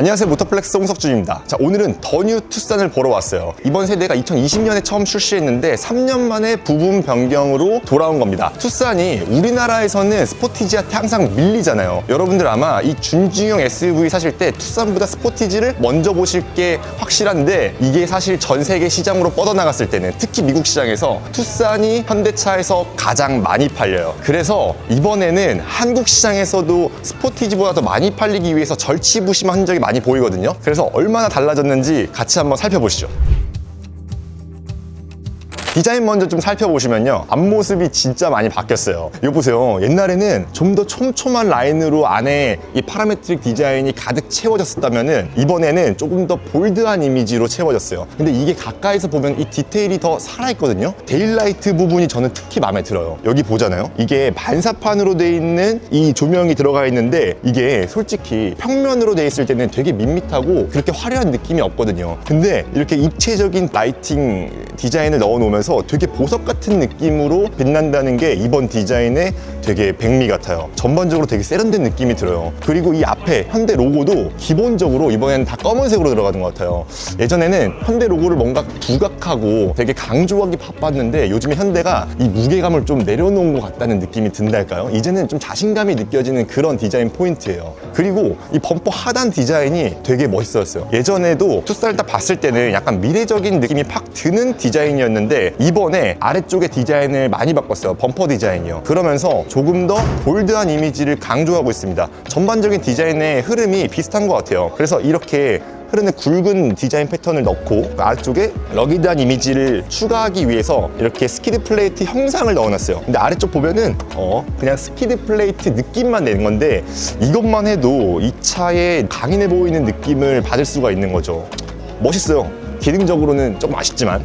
안녕하세요, 모터플렉스 홍석준입니다. 자, 오늘은 더 뉴 투싼을 보러 왔어요. 이번 세대가 2020년에 처음 출시했는데 3년 만에 부분 변경으로 돌아온 겁니다. 투싼이 우리나라에서는 스포티지한테 항상 밀리잖아요. 여러분들 아마 이 준중형 SUV 사실 때 투싼보다 스포티지를 먼저 보실 게 확실한데, 이게 사실 전 세계 시장으로 뻗어나갔을 때는, 특히 미국 시장에서 투싼이 현대차에서 가장 많이 팔려요. 그래서 이번에는 한국 시장에서도 스포티지보다 더 많이 팔리기 위해서 절치부심한 흔적이 많이 보이거든요. 그래서 얼마나 달라졌는지 같이 한번 살펴보시죠. 디자인 먼저 좀 살펴보시면요, 앞모습이 진짜 많이 바뀌었어요. 이거 보세요. 옛날에는 좀 더 촘촘한 라인으로 안에 이 파라메트릭 디자인이 가득 채워졌었다면은 이번에는 조금 더 볼드한 이미지로 채워졌어요. 근데 이게 가까이서 보면 이 디테일이 더 살아있거든요. 데일라이트 부분이 저는 특히 마음에 들어요. 여기 보잖아요. 이게 반사판으로 돼 있는 이 조명이 들어가 있는데, 이게 솔직히 평면으로 돼 있을 때는 되게 밋밋하고 그렇게 화려한 느낌이 없거든요. 근데 이렇게 입체적인 라이팅 디자인을 넣어놓으면서 되게 보석 같은 느낌으로 빛난다는 게 이번 디자인의 되게 백미 같아요. 전반적으로 되게 세련된 느낌이 들어요. 그리고 이 앞에 현대 로고도 기본적으로 이번에는 다 검은색으로 들어가는 것 같아요. 예전에는 현대 로고를 뭔가 부각하고 되게 강조하기 바빴는데, 요즘에 현대가 이 무게감을 좀 내려놓은 것 같다는 느낌이 든달까요? 이제는 좀 자신감이 느껴지는 그런 디자인 포인트예요. 그리고 이 범퍼 하단 디자인이 되게 멋있었어요. 예전에도 투싼을 딱 봤을 때는 약간 미래적인 느낌이 팍 드는 디자인이었는데, 이번에 아래쪽에 디자인을 많이 바꿨어요. 범퍼 디자인이요. 그러면서 조금 더 볼드한 이미지를 강조하고 있습니다. 전반적인 디자인의 흐름이 비슷한 것 같아요. 그래서 이렇게 흐르는 굵은 디자인 패턴을 넣고 아래쪽에 러기드한 이미지를 추가하기 위해서 이렇게 스키드 플레이트 형상을 넣어놨어요. 근데 아래쪽 보면은 그냥 스키드 플레이트 느낌만 내는 건데, 이것만 해도 이 차에 강인해 보이는 느낌을 받을 수가 있는 거죠. 멋있어요. 기능적으로는 조금 아쉽지만.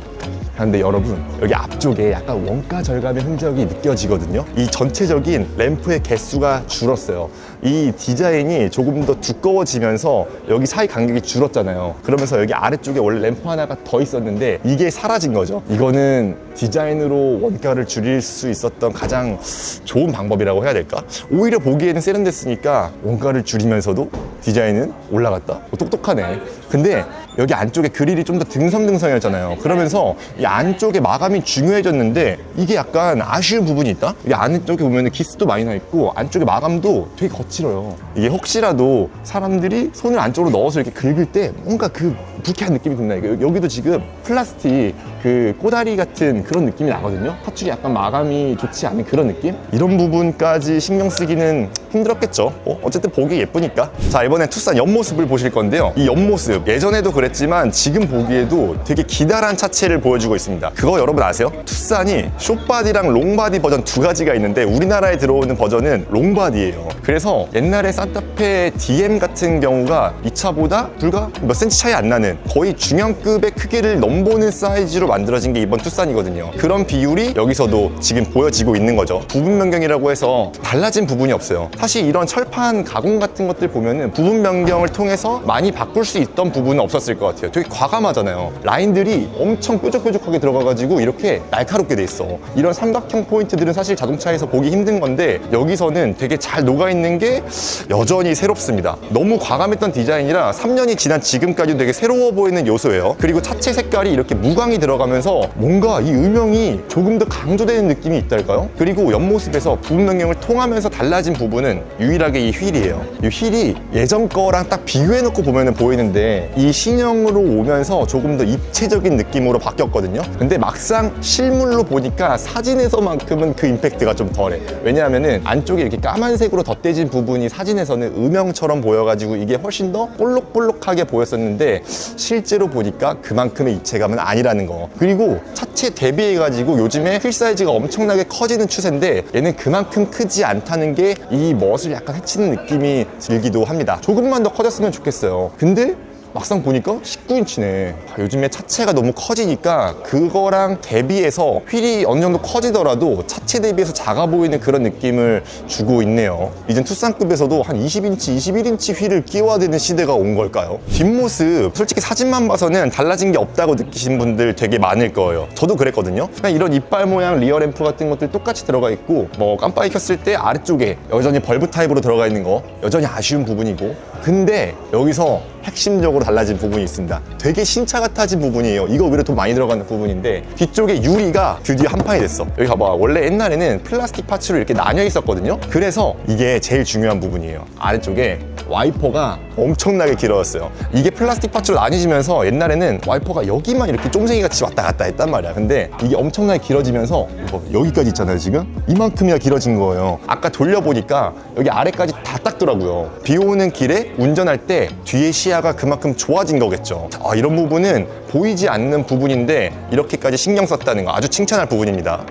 근데 여러분, 여기 앞쪽에 약간 원가 절감의 흔적이 느껴지거든요. 이 전체적인 램프의 개수가 줄었어요. 이 디자인이 조금 더 두꺼워지면서 여기 사이 간격이 줄었잖아요. 그러면서 여기 아래쪽에 원래 램프 하나가 더 있었는데 이게 사라진 거죠. 이거는 디자인으로 원가를 줄일 수 있었던 가장 좋은 방법이라고 해야 될까? 오히려 보기에는 세련됐으니까 원가를 줄이면서도 디자인은 올라갔다? 똑똑하네. 근데 여기 안쪽에 그릴이 좀 더 듬성듬성해졌잖아요. 그러면서 이 안쪽에 마감이 중요해졌는데, 이게 약간 아쉬운 부분이 있다? 이 안쪽에 보면 기스도 많이 나있고 안쪽에 마감도 되게 거칠어요. 이게 혹시라도 사람들이 손을 안쪽으로 넣어서 이렇게 긁을 때 뭔가 그 불쾌한 느낌이 든다. 여기도 지금 플라스틱 그 꼬다리 같은 그런 느낌이 나거든요. 파축이 약간 마감이 좋지 않은 그런 느낌? 이런 부분까지 신경 쓰기는 힘들었겠죠. 어쨌든 보기 예쁘니까. 자, 이번엔 투싼 옆모습을 보실 건데요. 이 옆모습 예전에도 그랬지만 지금 보기에도 되게 기다란 차체를 보여주고 있습니다. 그거 여러분 아세요? 투싼이 숏바디랑 롱바디 버전 두 가지가 있는데, 우리나라에 들어오는 버전은 롱바디예요. 그래서 옛날에 산타페 DM 같은 경우가 이 차보다 불과 몇 센치 차이 안 나는 거의 중형급의 크기를 넘보는 사이즈로 만들어진 게 이번 투싼이거든요. 그런 비율이 여기서도 지금 보여지고 있는 거죠. 부분 변경이라고 해서 달라진 부분이 없어요. 사실 이런 철판 가공 같은 것들 보면은 부분 변경을 통해서 많이 바꿀 수 있던 부분은 없었을 것 같아요. 되게 과감하잖아요. 라인들이 엄청 뾰족뾰족하게 들어가가지고 이렇게 날카롭게 돼 있어. 이런 삼각형 포인트들은 사실 자동차에서 보기 힘든 건데, 여기서는 되게 잘 녹아있는 게 여전히 새롭습니다. 너무 과감했던 디자인이라 3년이 지난 지금까지도 되게 새로워 보이는 요소예요. 그리고 차체 색깔이 이렇게 무광이 들어가면서 뭔가 이 음영이 조금 더 강조되는 느낌이 있달까요? 그리고 옆모습에서 부분 변경을 통하면서 달라진 부분은 유일하게 이 휠이에요. 이 휠이 예전 거랑 딱 비교해놓고 보면 보이는데, 이 신형으로 오면서 조금 더 입체적인 느낌으로 바뀌었거든요. 근데 막상 실물로 보니까 사진에서만큼은 그 임팩트가 좀 덜해. 왜냐하면은 안쪽에 이렇게 까만색으로 덧대진 부분이 사진에서는 음영처럼 보여가지고 이게 훨씬 더 볼록볼록하게 보였었는데, 실제로 보니까 그만큼의 입체감은 아니라는 거. 그리고 차체 대비해가지고 요즘에 휠 사이즈가 엄청나게 커지는 추세인데, 얘는 그만큼 크지 않다는 게 이 멋을 약간 해치는 느낌이 들기도 합니다. 조금만 더 커졌으면 좋겠어요. 근데 막상 보니까 19인치네. 요즘에 차체가 너무 커지니까 그거랑 대비해서 휠이 어느 정도 커지더라도 차체 대비해서 작아 보이는 그런 느낌을 주고 있네요. 이젠 투싼급에서도 한 20인치, 21인치 휠을 끼워야 되는 시대가 온 걸까요? 뒷모습 솔직히 사진만 봐서는 달라진 게 없다고 느끼신 분들 되게 많을 거예요. 저도 그랬거든요. 그냥 이런 이빨 모양 리어 램프 같은 것들 똑같이 들어가 있고, 뭐 깜빡이 켰을 때 아래쪽에 여전히 벌브 타입으로 들어가 있는 거 여전히 아쉬운 부분이고, 근데 여기서 핵심적으로 달라진 부분이 있습니다. 되게 신차 같아진 부분이에요. 이거 오히려 돈 많이 들어가는 부분인데 뒤쪽에 유리가 드디어 한 판이 됐어. 여기 봐봐. 원래 옛날에는 플라스틱 파츠로 이렇게 나뉘어 있었거든요. 그래서 이게 제일 중요한 부분이에요. 아래쪽에 와이퍼가 엄청나게 길어졌어요. 이게 플라스틱 파츠로 나뉘어지면서 옛날에는 와이퍼가 여기만 이렇게 쫌생이 같이 왔다 갔다 했단 말이야. 근데 이게 엄청나게 길어지면서 여기까지 있잖아요. 지금 이만큼이나 길어진 거예요. 아까 돌려보니까 여기 아래까지 다 닦더라고요. 비 오는 길에 운전할 때 뒤에 시야가 그만큼 좋아진 거겠죠. 이런 부분은 보이지 않는 부분인데 이렇게까지 신경 썼다는 거 아주 칭찬할 부분입니다.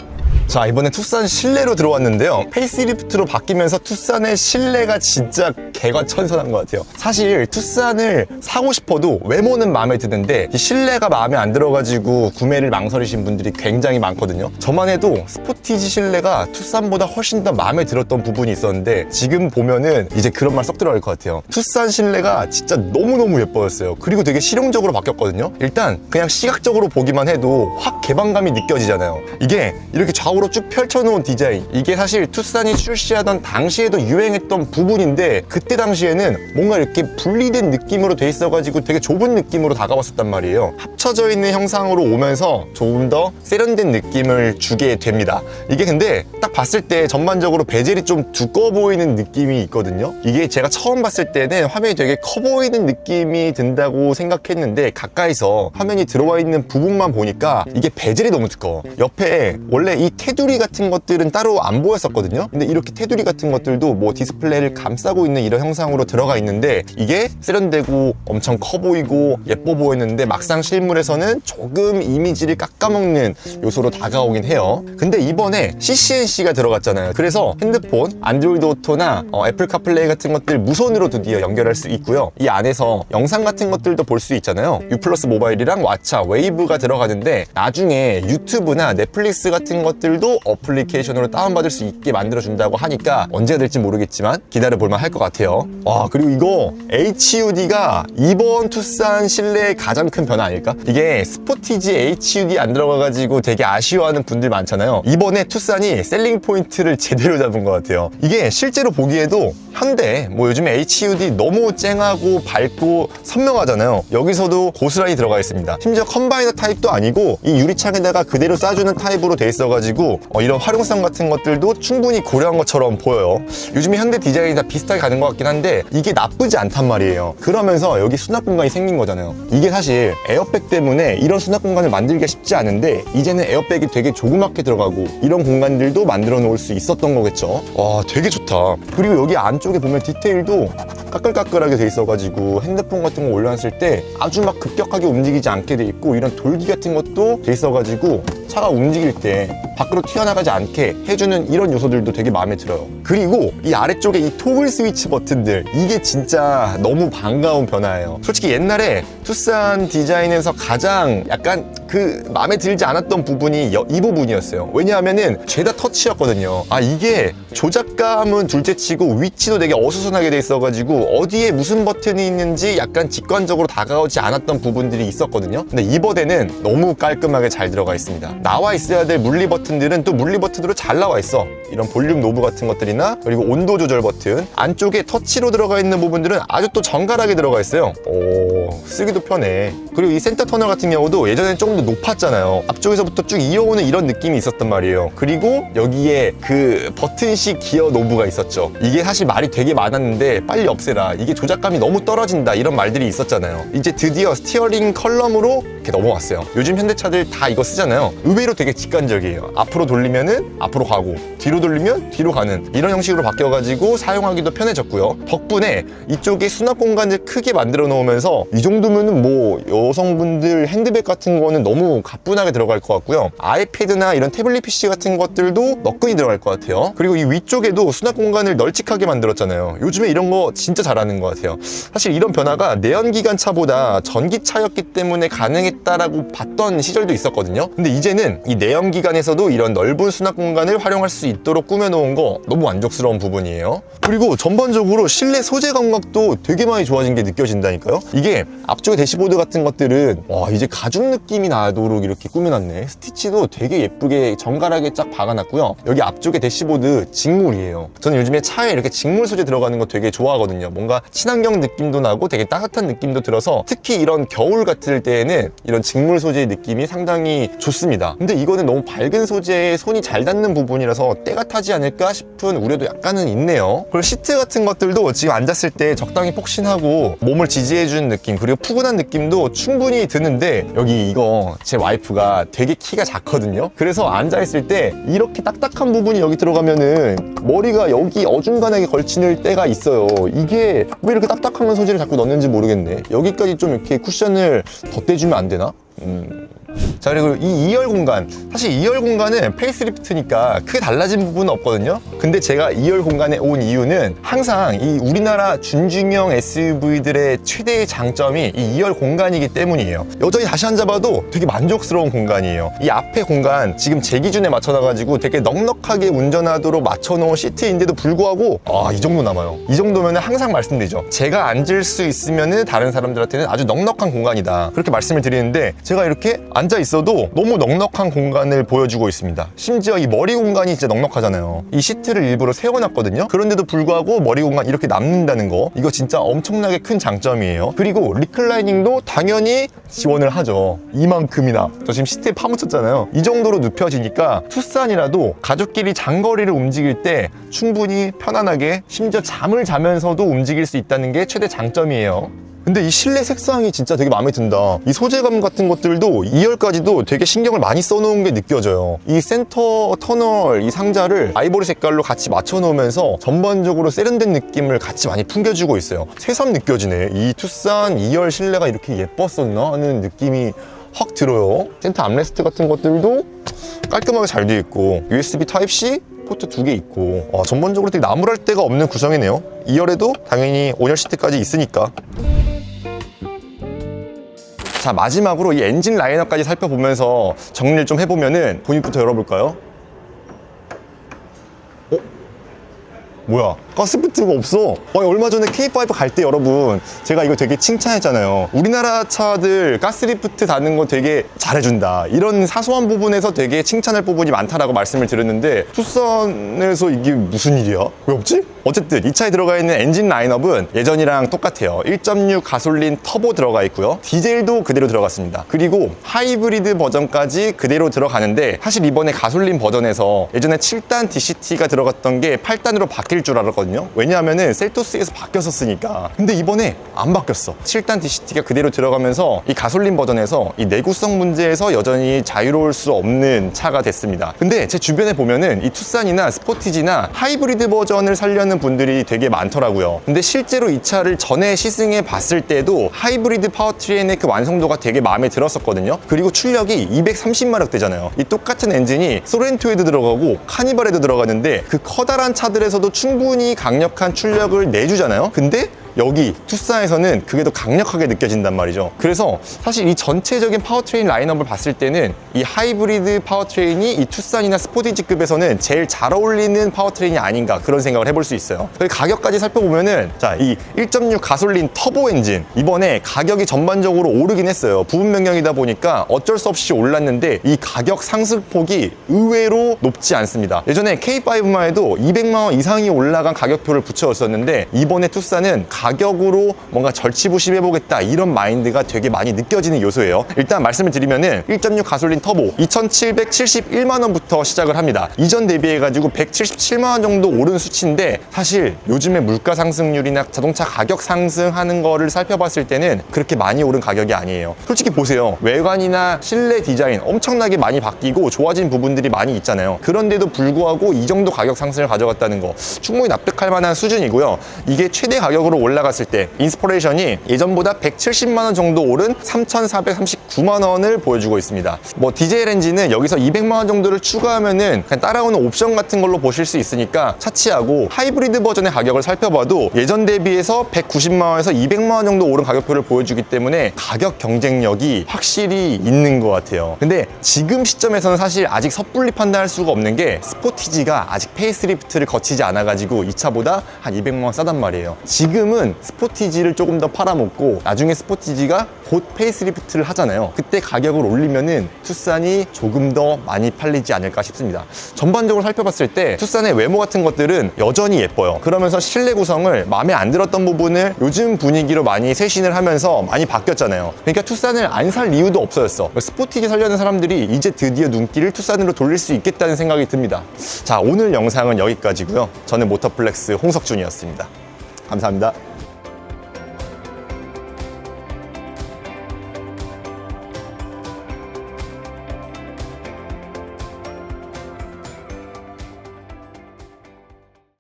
자, 이번에 투싼 실내로 들어왔는데요. 페이스리프트로 바뀌면서 투싼의 실내가 진짜 개과천선한 것 같아요. 사실 투싼을 사고 싶어도 외모는 마음에 드는데 이 실내가 마음에 안 들어가지고 구매를 망설이신 분들이 굉장히 많거든요. 저만 해도 스포티지 실내가 투싼보다 훨씬 더 마음에 들었던 부분이 있었는데 지금 보면은 이제 그런 말 썩 들어갈 것 같아요. 투싼 실내가 진짜 너무너무 예뻐졌어요. 그리고 되게 실용적으로 바뀌었거든요. 일단 그냥 시각적으로 보기만 해도 확 개방감이 느껴지잖아요. 이게 이렇게 좌우로 쭉 펼쳐놓은 디자인, 이게 사실 투싼이 출시하던 당시에도 유행했던 부분인데 그때 당시에는 뭔가 이렇게 분리된 느낌으로 돼 있어가지고 되게 좁은 느낌으로 다가왔었단 말이에요. 합쳐져 있는 형상으로 오면서 조금 더 세련된 느낌을 주게 됩니다. 이게 근데 딱 봤을 때 전반적으로 베젤이 좀 두꺼워 보이는 느낌이 있거든요. 이게 제가 처음 봤을 때는 화면이 되게 커 보이는 느낌이 든다고 생각했는데 가까이서 화면이 들어와 있는 부분만 보니까 이게 베젤이 너무 두꺼워. 옆에 원래 이 테두리 같은 것들은 따로 안 보였었거든요. 근데 이렇게 테두리 같은 것들도 뭐 디스플레이를 감싸고 있는 이런 형상으로 들어가 있는데 이게 세련되고 엄청 커 보이고 예뻐 보였는데 막상 실물에서는 조금 이미지를 깎아먹는 요소로 다가오긴 해요. 근데 이번에 CCNC가 들어갔잖아요. 그래서 핸드폰, 안드로이드 오토나 애플 카플레이 같은 것들 무선으로 드디어 연결할 수 있고요. 이 안에서 영상 같은 것들도 볼 수 있잖아요. U+ 모바일이랑 왓챠, 웨이브가 들어가는데 나중에 유튜브나 넷플릭스 같은 것들도 어플리케이션으로 다운받을 수 있게 만들어준다고 하니까 언제가 될지 모르겠지만 기다려볼만 할 것 같아요. 와, 그리고 이거 HUD가 이번 투싼 실내의 가장 큰 변화 아닐까? 이게 스포티지 HUD 안 들어가가지고 되게 아쉬워하는 분들 많잖아요. 이번에 투싼이 셀링 포인트를 제대로 잡은 것 같아요. 이게 실제로 보기에도 현대, 뭐 요즘에 HUD 너무 쨍하고 밝고 선명하잖아요. 여기서도 고스란히 들어가 있습니다. 심지어 컴바이너 타입도 아니고 이 유리창에다가 그대로 쏴주는 타입으로 돼 있어가지고 이런 활용성 같은 것들도 충분히 고려한 것처럼 보여요. 요즘에 현대 디자인이 다 비슷하게 가는 것 같긴 한데 이게 나쁘지 않단 말이에요. 그러면서 여기 수납 공간이 생긴 거잖아요. 이게 사실 에어백 때문에 이런 수납 공간을 만들기가 쉽지 않은데 이제는 에어백이 되게 조그맣게 들어가고 이런 공간들도 만들어 놓을 수 있었던 거겠죠. 와, 되게 좋다. 그리고 여기 안쪽에 보면 디테일도 까끌까끌하게 돼 있어가지고 핸드폰 같은 거 올려놨을 때 아주 막 급격하게 움직이지 않게 돼 있고 이런 돌기 같은 것도 돼 있어가지고 차가 움직일 때 밖으로 튀어나가지 않게 해주는 이런 요소들도 되게 마음에 들어요. 그리고 이 아래쪽에 이 토글 스위치 버튼들, 이게 진짜 너무 반가운 변화예요. 솔직히 옛날에 투싼 디자인에서 가장 약간 그 마음에 들지 않았던 부분이 이 부분이었어요. 왜냐하면은 죄다 터치였거든요. 이게 조작감은 둘째치고 위치도 되게 어수선하게 돼 있어가지고 어디에 무슨 버튼이 있는지 약간 직관적으로 다가오지 않았던 부분들이 있었거든요. 근데 이번에는 너무 깔끔하게 잘 들어가 있습니다. 나와 있어야 될 물리 버튼들은 또 물리 버튼으로 잘 나와 있어. 이런 볼륨 노브 같은 것들이나 그리고 온도 조절 버튼, 안쪽에 터치로 들어가 있는 부분들은 아주 또 정갈하게 들어가 있어요. 쓰기도 편해. 그리고 이 센터 터널 같은 경우도 예전에는 조금 더 높았잖아요. 앞쪽에서부터 쭉 이어오는 이런 느낌이 있었단 말이에요. 그리고 여기에 그 버튼식 기어 노브가 있었죠. 이게 사실 말이 되게 많았는데 빨리 없애라, 이게 조작감이 너무 떨어진다, 이런 말들이 있었잖아요. 이제 드디어 스티어링 컬럼으로 이렇게 넘어왔어요. 요즘 현대차들 다 이거 쓰잖아요. 의외로 되게 직관적이에요. 앞으로 돌리면은 앞으로 가고 뒤로 돌리면 뒤로 가는 이런 형식으로 바뀌어가지고 사용하기도 편해졌고요. 덕분에 이쪽에 수납 공간을 크게 만들어 놓으면서 이 정도면은 뭐 여성분들 핸드백 같은 거는 너무 가뿐하게 들어갈 것 같고요. 아이패드나 이런 태블릿 PC 같은 것들도 너끈히 들어갈 것 같아요. 그리고 이 위쪽에도 수납 공간을 널찍하게 만들었잖아요. 요즘에 이런 거 진짜 잘하는 것 같아요. 사실 이런 변화가 내연기관 차보다 전기차였기 때문에 가능했다라고 봤던 시절도 있었거든요. 근데 이제는 이 내연기관에서도 이런 넓은 수납 공간을 활용할 수 있도록 꾸며놓은 거 너무 만족스러운 부분이에요. 그리고 전반적으로 실내 소재 감각도 되게 많이 좋아진 게 느껴진다니까요. 이게 그다음에 앞쪽에 대시보드 같은 것들은 와 이제 가죽 느낌이 나도록 이렇게 꾸며놨네. 스티치도 되게 예쁘게 정갈하게 쫙 박아놨고요. 여기 앞쪽에 대시보드 직물이에요. 저는 요즘에 차에 이렇게 직물 소재 들어가는 거 되게 좋아하거든요. 뭔가 친환경 느낌도 나고 되게 따뜻한 느낌도 들어서 특히 이런 겨울 같을 때에는 이런 직물 소재의 느낌이 상당히 좋습니다. 근데 이거는 너무 밝은 소재에 손이 잘 닿는 부분이라서 때가 타지 않을까 싶은 우려도 약간은 있네요. 그리고 시트 같은 것들도 지금 앉았을 때 적당히 폭신하고 몸을 지지해주는 느낌, 그리고 푸근한 느낌도 충분히 드는데 여기 이거 제 와이프가 되게 키가 작거든요. 그래서 앉아있을 때 이렇게 딱딱한 부분이 여기 들어가면은 머리가 여기 어중간하게 걸치는 때가 있어요. 이게 왜 이렇게 딱딱한 소재를 자꾸 넣는지 모르겠네. 여기까지 좀 이렇게 쿠션을 덧대주면 안 되나? 자, 그리고 이 2열 공간, 사실 2열 공간은 페이스리프트니까 크게 달라진 부분은 없거든요. 근데 제가 2열 공간에 온 이유는 항상 이 우리나라 준중형 SUV들의 최대의 장점이 이 2열 공간이기 때문이에요. 여전히 다시 앉아봐도 되게 만족스러운 공간이에요. 이 앞에 공간 지금 제 기준에 맞춰놔가지고 되게 넉넉하게 운전하도록 맞춰놓은 시트인데도 불구하고 이 정도 남아요. 이 정도면 항상 말씀드리죠. 제가 앉을 수 있으면 다른 사람들한테는 아주 넉넉한 공간이다, 그렇게 말씀을 드리는데 제가 이렇게 앉아 있어도 너무 넉넉한 공간을 보여주고 있습니다. 심지어 이 머리 공간이 진짜 넉넉하잖아요. 이 시트를 일부러 세워놨거든요. 그런데도 불구하고 머리 공간 이렇게 남는다는 거, 이거 진짜 엄청나게 큰 장점이에요. 그리고 리클라이닝도 당연히 지원을 하죠. 이만큼이나. 저 지금 시트에 파묻혔잖아요. 이 정도로 눕혀지니까 투싼이라도 가족끼리 장거리를 움직일 때 충분히 편안하게, 심지어 잠을 자면서도 움직일 수 있다는 게 최대 장점이에요. 근데 이 실내 색상이 진짜 되게 마음에 든다. 이 소재감 같은 것들도 2열까지도 되게 신경을 많이 써놓은 게 느껴져요. 이 센터 터널 이 상자를 아이보리 색깔로 같이 맞춰놓으면서 전반적으로 세련된 느낌을 같이 많이 풍겨주고 있어요. 새삼 느껴지네. 이 투싼 2열 실내가 이렇게 예뻤었나 하는 느낌이 확 들어요. 센터 암레스트 같은 것들도 깔끔하게 잘 되어 있고 USB Type-C 포트 2개 있고 전반적으로 되게 나무랄 데가 없는 구성이네요. 2열에도 당연히 5열 시트까지 있으니까. 자, 마지막으로 이 엔진 라인업까지 살펴보면서 정리를 좀 해보면은 보닛부터 열어볼까요? 뭐야, 가스프트가 없어. 얼마 전에 K5 갈 때 여러분 제가 이거 되게 칭찬했잖아요. 우리나라 차들 가스리프트 다는 거 되게 잘해준다, 이런 사소한 부분에서 되게 칭찬할 부분이 많다라고 말씀을 드렸는데 투싼에서 이게 무슨 일이야? 왜 없지? 어쨌든 이 차에 들어가 있는 엔진 라인업은 예전이랑 똑같아요. 1.6 가솔린 터보 들어가 있고요. 디젤도 그대로 들어갔습니다. 그리고 하이브리드 버전까지 그대로 들어가는데 사실 이번에 가솔린 버전에서 예전에 7단 DCT가 들어갔던 게 8단으로 바뀔 줄 알았거든요. 왜냐하면은 셀토스에서 바뀌었었으니까. 근데 이번에 안 바뀌었어. 7단 DCT가 그대로 들어가면서 이 가솔린 버전에서 이 내구성 문제에서 여전히 자유로울 수 없는 차가 됐습니다. 근데 제 주변에 보면은 이 투싼이나 스포티지나 하이브리드 버전을 살려는 분들이 되게 많더라고요. 근데 실제로 이 차를 전에 시승해 봤을 때도 하이브리드 파워트레인의 그 완성도가 되게 마음에 들었었거든요. 그리고 출력이 230마력대잖아요. 이 똑같은 엔진이 소렌토에도 들어가고 카니발에도 들어가는데 그 커다란 차들에서도 충분히 강력한 출력을 내주잖아요. 근데 여기 투싼에서는 그게 더 강력하게 느껴진단 말이죠. 그래서 사실 이 전체적인 파워트레인 라인업을 봤을 때는 이 하이브리드 파워트레인이 이 투싼이나 스포티지급에서는 제일 잘 어울리는 파워트레인이 아닌가, 그런 생각을 해볼 수 있어요. 가격까지 살펴보면은 자, 이 1.6 가솔린 터보 엔진 이번에 가격이 전반적으로 오르긴 했어요. 부분 변경이다 보니까 어쩔 수 없이 올랐는데 이 가격 상승폭이 의외로 높지 않습니다. 예전에 K5만 해도 200만 원 이상이 올라간 가격표를 붙여줬었는데 이번에 투싼은 가격으로 뭔가 절치부심해보겠다, 이런 마인드가 되게 많이 느껴지는 요소예요. 일단 말씀을 드리면은 1.6 가솔린 터보 2,771만원부터 시작을 합니다. 이전 대비해가지고 177만원 정도 오른 수치인데 사실 요즘에 물가 상승률이나 자동차 가격 상승하는 거를 살펴봤을 때는 그렇게 많이 오른 가격이 아니에요. 솔직히 보세요. 외관이나 실내 디자인 엄청나게 많이 바뀌고 좋아진 부분들이 많이 있잖아요. 그런데도 불구하고 이 정도 가격 상승을 가져갔다는 거 충분히 납득할 만한 수준이고요. 이게 최대 가격으로 올라갔을 때 인스퍼레이션이 예전보다 170만원 정도 오른 3,439만원을 보여주고 있습니다. 디젤 엔진은 여기서 200만원 정도를 추가하면은 그냥 따라오는 옵션 같은 걸로 보실 수 있으니까 차치하고 하이브리드 버전의 가격을 살펴봐도 예전 대비해서 190만원에서 200만원 정도 오른 가격표를 보여주기 때문에 가격 경쟁력이 확실히 있는 것 같아요. 근데 지금 시점에서는 사실 아직 섣불리 판단할 수가 없는 게 스포티지가 아직 페이스리프트를 거치지 않아가지고 이 차보다 한 200만원 싸단 말이에요. 지금은 지금은 스포티지를 조금 더 팔아먹고 나중에 스포티지가 곧 페이스리프트를 하잖아요. 그때 가격을 올리면은 투싼이 조금 더 많이 팔리지 않을까 싶습니다. 전반적으로 살펴봤을 때 투싼의 외모 같은 것들은 여전히 예뻐요. 그러면서 실내 구성을 마음에 안 들었던 부분을 요즘 분위기로 많이 쇄신을 하면서 많이 바뀌었잖아요. 그러니까 투싼을 안 살 이유도 없어졌어. 스포티지 살려는 사람들이 이제 드디어 눈길을 투싼으로 돌릴 수 있겠다는 생각이 듭니다. 자, 오늘 영상은 여기까지고요. 저는 모터플렉스 홍석준이었습니다. 감사합니다.